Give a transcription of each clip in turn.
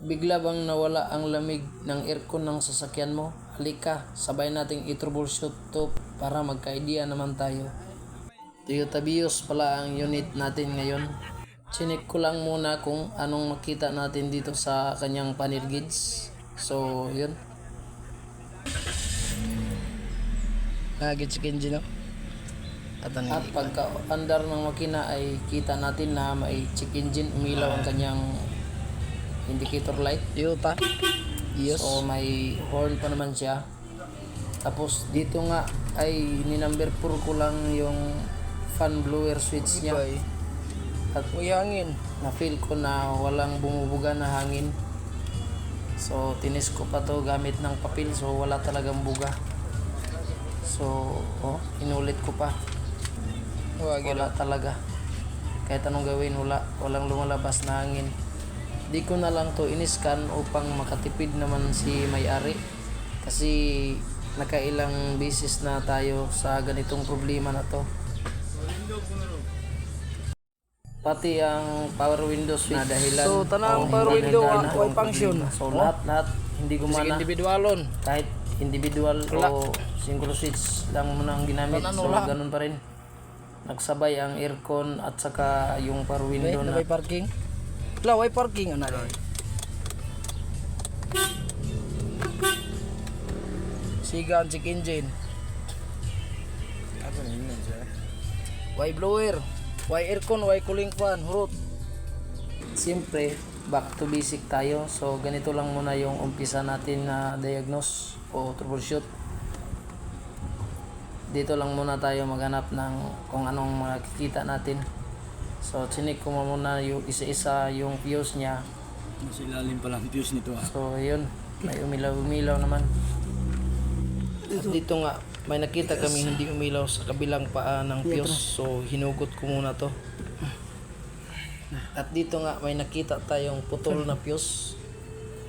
Bigla bang nawala ang lamig ng aircon ng sasakyan mo? Halika, sabay nating i-troubleshoot to para magka-idea naman tayo. Toyota Vios pala ang unit natin ngayon. Chinek ko lang muna kung anong makita natin dito sa kanyang panel gauge. So, yun. Gauge engine, no? At pagka-andar ng makina ay kita natin na may check engine, umilaw ang kanyang indicator light. Toyota Vios. So may horn pa naman siya. Tapos dito nga ay ni-number 4 ko lang yung fan blower switch niya. At may hangin. na-feel ko na walang bumubuga na hangin. So tinis ko pa to gamit ng papel, so wala talagang buga. So inulit ko pa. Wala talaga. Kahit anong gawin, walang lumalabas na hangin. Di ko na lang to in-scan upang makatipid naman si may-ari. Kasi nakailang beses na tayo sa ganitong problema na to. Pati ang power window switch na dahilan. So tanang power window way function. So lahat hindi gumana. Individualon. Kahit individual o single switch lang muna ang ginamit. So ganun pa rin. Nagsabay ang aircon at saka yung power window na. May parking. Way parking ana rin. Siga ang check engine. Apa ni sir? Way blower, way aircon, way cooling fan, hurot. Siyempre, back to basic tayo. So ganito lang muna yung umpisa natin na diagnose o troubleshoot. Dito lang muna tayo maghanap ng kung anong makikita natin. So chinik ko muna yung isa-isa yung fuse niya. Mas ilalim pa lang fuse nito. So yun, may umilaw naman. At dito nga, may nakita kami hindi umilaw sa kabilang paa ng fuse. So hinugot ko muna to. At dito nga, may nakita tayong putol na fuse.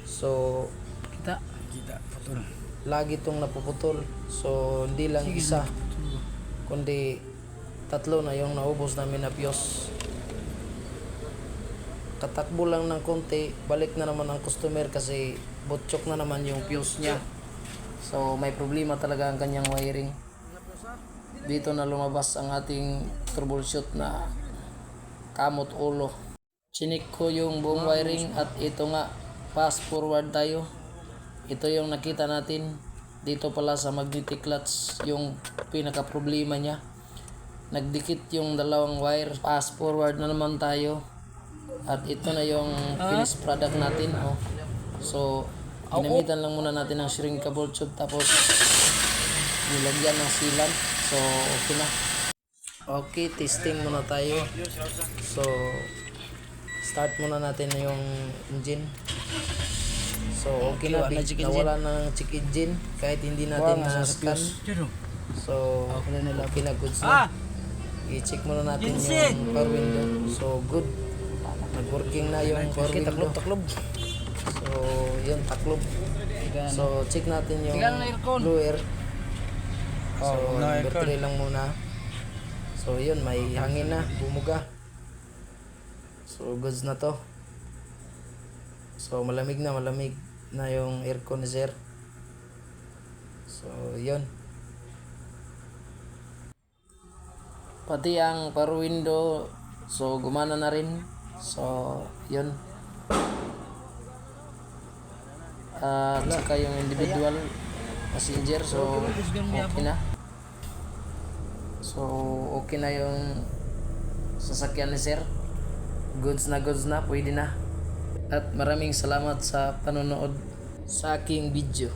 So Kita putol. lagi tong napuputol. So hindi lang isa, kundi tatlo na yung naubos namin na fuse. Katakbo lang ng konti, balik na naman ang customer kasi butchok na naman yung fuse niya. So may problema talaga ang kanyang wiring. Dito na lumabas ang ating troubleshoot na kamot ulo. Chinik ko yung buong wiring at ito nga, fast forward tayo. Ito yung nakita natin. Dito pala sa magnetic clutch yung pinaka problema niya. Nagdikit yung dalawang wire. Fast forward na naman tayo. At ito na yung finished product natin. So ginamitan lang muna natin ng shrinkable tube, tapos nilagyan ng sealant. So okay na. Okay, testing muna tayo. So start muna natin yung engine. So okay na, nawala ng check engine kahit hindi natin na-scan. So okay na, goods na. I-check muna natin yung power window. So good, nag-working na yung power window. Taklob. So yun, taklob. So check natin yung blue air. So number 3 lang muna. So yun, may hangin na, bumuga. So goods na to. So malamig na yung aircon ni sir. So yun. Pati ang power window, so gumana na rin. So yun. Saka yung individual passenger, so okay na. So okay na yung sasakyan ni sir. Goods na, pwede na. At maraming salamat sa panonood sa aking video.